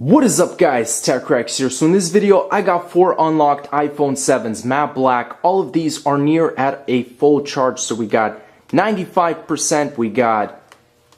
What is up guys, TechRex here. So in this video I got 4 unlocked iPhone 7s matte black. All of these are near at a full charge. So we got 95%, we got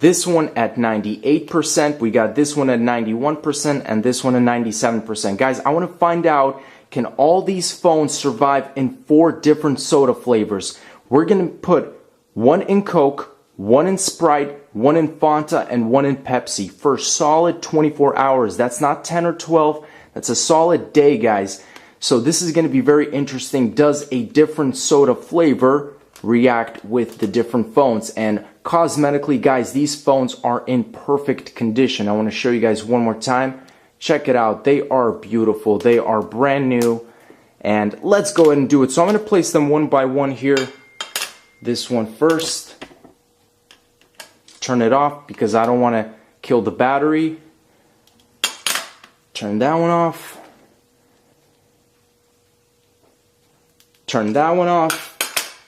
this one at 98%, we got this one at 91%, and this one at 97%. Guys, I want to find out, can all these phones survive in 4 different soda flavors? We're going to put one in Coke, one in Sprite, one in Fanta, and one in Pepsi for solid 24 hours. That's not 10 or 12. That's a solid day, guys. So this is going to be very interesting. Does a different soda flavor react with the different phones? And cosmetically, guys, these phones are in perfect condition. I want to show you guys one more time. Check it out. They are beautiful. They are brand new. And let's go ahead and do it. So I'm going to place them one by one here. This one first. Turn it off because I don't want to kill the battery. Turn that one off. Turn that one off.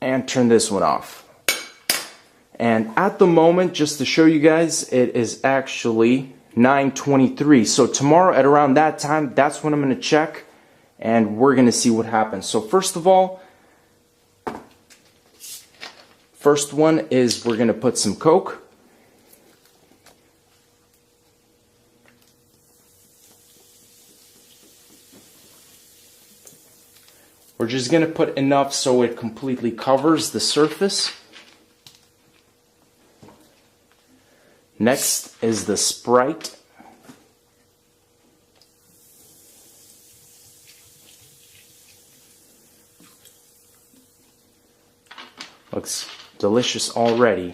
And turn this one off. And at the moment, just to show you guys, it is actually 9:23. So tomorrow at around that time, that's when I'm going to check. And we're going to see what happens. So first of all, first one is we're going to put some Coke. We're just going to put enough so it completely covers the surface. Next is the Sprite. Looks delicious already.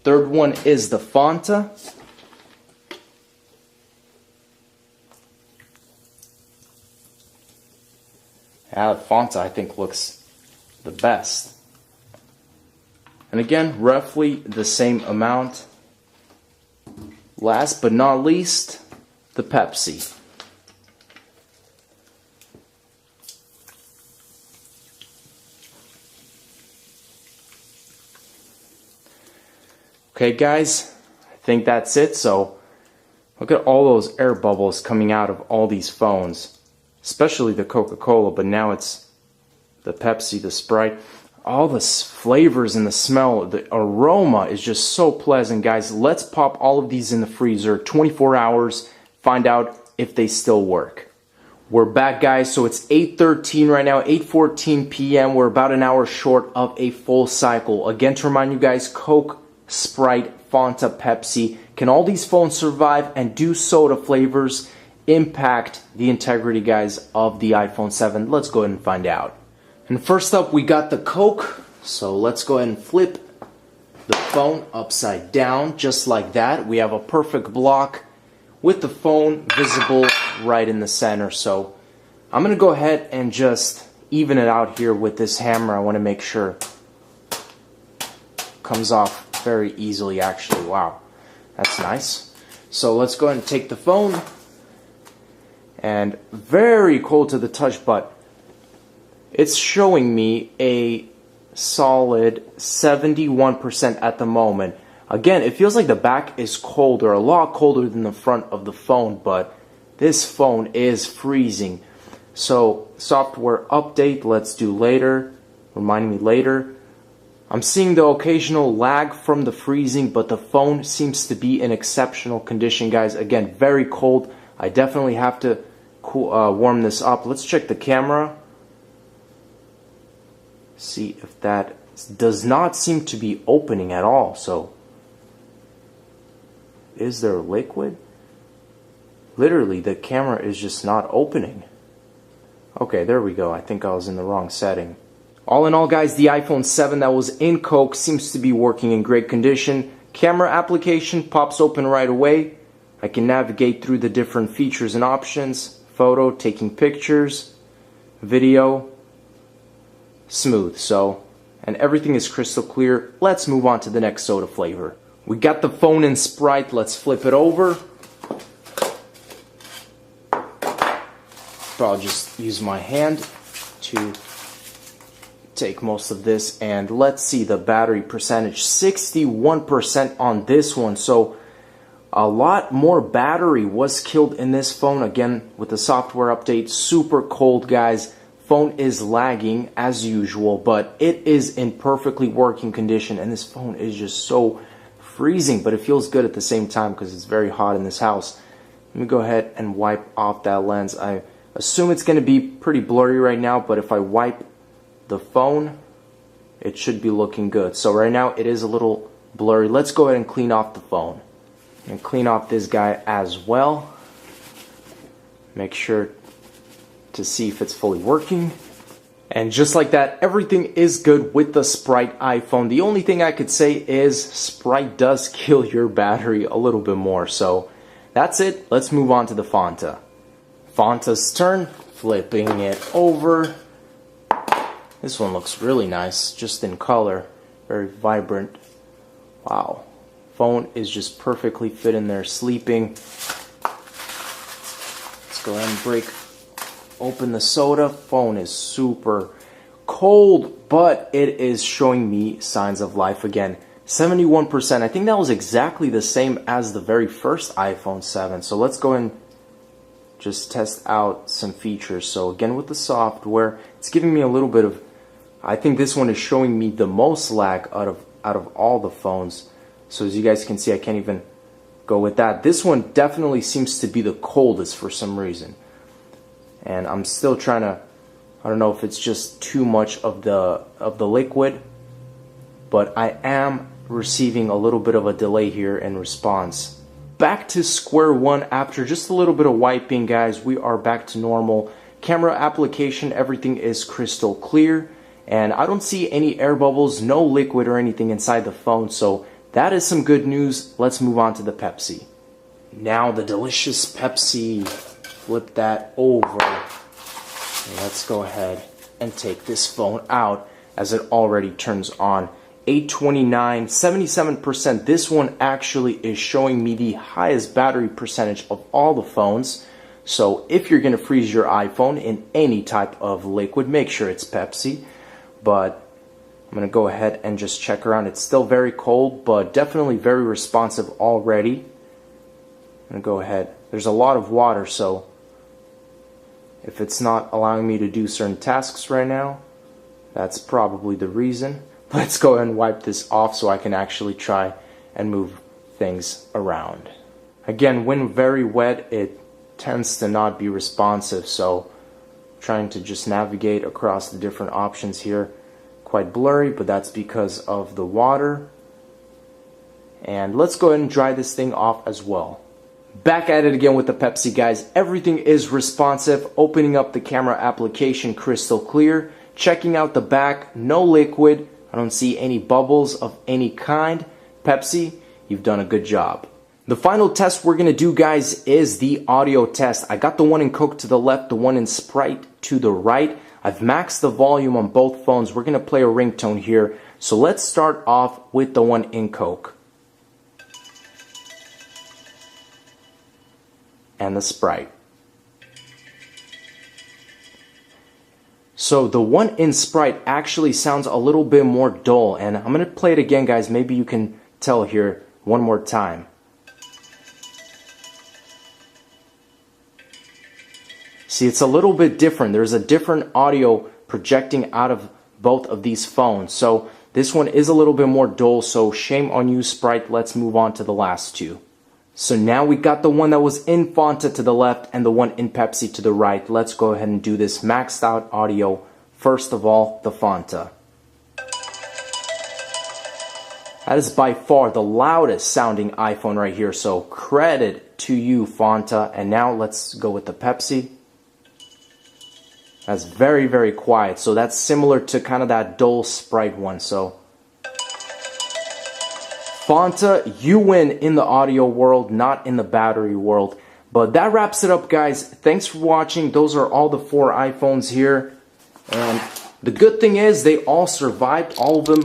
Third one is the Fanta. Yeah, the Fanta I think looks the best. And again, roughly the same amount. Last but not least, the Pepsi. Okay guys, I think that's it. So look at all those air bubbles coming out of all these phones, especially the Coca-Cola, but now it's the Pepsi, the Sprite. All the flavors and the smell, the aroma is just so pleasant, guys. Let's pop all of these in the freezer, 24 hours, find out if they still work. We're back, guys. So it's 8:13 right now, 8:14 p.m. We're about an hour short of a full cycle. Again, to remind you guys, Coke, Sprite, Fanta, Pepsi. Can all these phones survive, and do soda flavors impact the integrity, guys, of the iPhone 7? Let's go ahead and find out. And first up, we got the Coke. So let's go ahead and flip the phone upside down, just like that. We have a perfect block with the phone visible right in the center. So I'm going to go ahead and just even it out here with this hammer. I want to make sure it comes off very easily, actually. Wow, that's nice. So let's go ahead and take the phone, and very cold to the touch, but it's showing me a solid 71% at the moment. Again, it feels like the back is colder, a lot colder than the front of the phone, but this phone is freezing. So software update, let's do later, remind me later. I'm seeing the occasional lag from the freezing, but the phone seems to be in exceptional condition, guys. Again, very cold. I definitely have to warm this up. Let's check the camera. See if that does not seem to be opening at all. So, is there liquid? Literally, the camera is just not opening. Okay, there we go. I think I was in the wrong setting. All in all, guys, the iPhone 7 that was in Coke seems to be working in great condition. Camera application pops open right away. I can navigate through the different features and options. Photo, taking pictures, video, smooth. So, and everything is crystal clear. Let's move on to the next soda flavor. We got the phone in Sprite. Let's flip it over. I'll just use my hand to take most of this, and let's see the battery percentage. 61% on this one. So A lot more battery was killed in this phone. Again, with the software update, super cold, guys. Phone is lagging as usual, but it is in perfectly working condition, and this phone is just so freezing, but it feels good at the same time because it's very hot in this house. Let me go ahead and wipe off that lens. I assume it's going to be pretty blurry right now, but if I wipe the phone, it should be looking good. So right now it is a little blurry. Let's go ahead and clean off the phone and clean off this guy as well. Make sure to see if it's fully working. And just like that, everything is good with the Sprite iPhone. The only thing I could say is Sprite does kill your battery a little bit more. So that's it. Let's move on to the Fanta. Fanta's turn. Flipping it over. This one looks really nice, just in color. Very vibrant. Wow. Phone is just perfectly fit in there, sleeping. Let's go ahead and break open the soda. Phone is super cold, but it is showing me signs of life again. 71%. I think that was exactly the same as the very first iPhone 7. So let's go and just test out some features. So again, with the software, it's giving me a little bit of, I think this one is showing me the most lag out of all the phones. So as you guys can see, I can't even go with that. This one definitely seems to be the coldest for some reason. And I'm still trying to, I don't know if it's just too much of the liquid, but I am receiving a little bit of a delay here in response. Back to square one after just a little bit of wiping, guys. We are back to normal. Camera application, everything is crystal clear, and I don't see any air bubbles, no liquid or anything inside the phone, so that is some good news. Let's move on to the Pepsi. Now the delicious Pepsi. Flip that over. And let's go ahead and take this phone out as it already turns on. 829, 77%. This one actually is showing me the highest battery percentage of all the phones. So if you're going to freeze your iPhone in any type of liquid, make sure it's Pepsi. But I'm going to go ahead and just check around. It's still very cold, but definitely very responsive already. I'm going to go ahead. There's a lot of water, so if it's not allowing me to do certain tasks right now, that's probably the reason. Let's go ahead and wipe this off so I can actually try and move things around. Again, when very wet, it tends to not be responsive, so trying to just navigate across the different options here. Quite blurry, but that's because of the water. And let's go ahead and dry this thing off as well. Back at it again with the Pepsi, guys. Everything is responsive. Opening up the camera application, crystal clear. Checking out the back, no liquid. I don't see any bubbles of any kind. Pepsi, you've done a good job. The final test we're going to do, guys, is the audio test. I got the one in Coke to the left, the one in Sprite to the right. I've maxed the volume on both phones. We're going to play a ringtone here. So let's start off with the one in Coke. And the Sprite. So the one in Sprite actually sounds a little bit more dull, and I'm going to play it again, guys. Maybe you can tell here one more time. See, it's a little bit different. There's a different audio projecting out of both of these phones. So this one is a little bit more dull, so shame on you, Sprite. Let's move on to the last two. So now we got the one that was in Fanta to the left and the one in Pepsi to the right. Let's go ahead and do this maxed out audio. First of all, the Fanta. That is by far the loudest sounding iPhone right here. So credit to you, Fanta. And now let's go with the Pepsi. That's very, very quiet. So that's similar to kind of that dull Sprite one. So Fanta, you win in the audio world, not in the battery world. But that wraps it up, guys. Thanks for watching. Those are all the 4 iPhones here. And the good thing is they all survived. All of them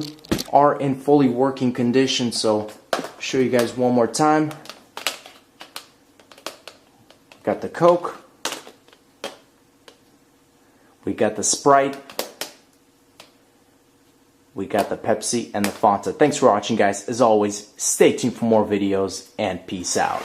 are in fully working condition. So I'll show you guys one more time. Got the Coke. We got the Sprite. we got the Pepsi and the Fanta. Thanks for watching, guys. As always, stay tuned for more videos, and peace out.